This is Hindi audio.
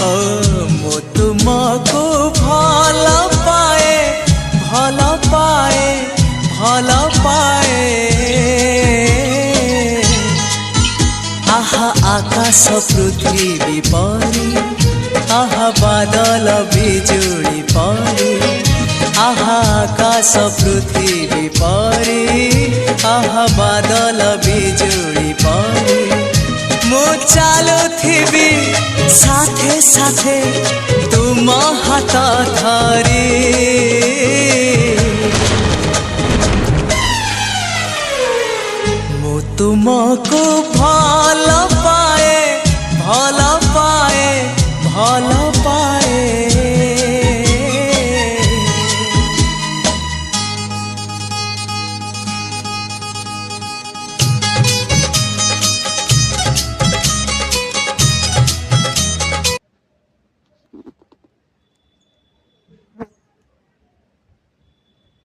ओ मु तुमको भल पाए भल पाए भल पाए आहा आकाश पृथ्वी परी आहा बादल बिजुली परी आहा आकाश पृथ्वी परी आहा बादल बिजुली परी मु चालुथिबी साथे साथे तुम हाथ धरी मु तुमको भल पाए भल पाए भल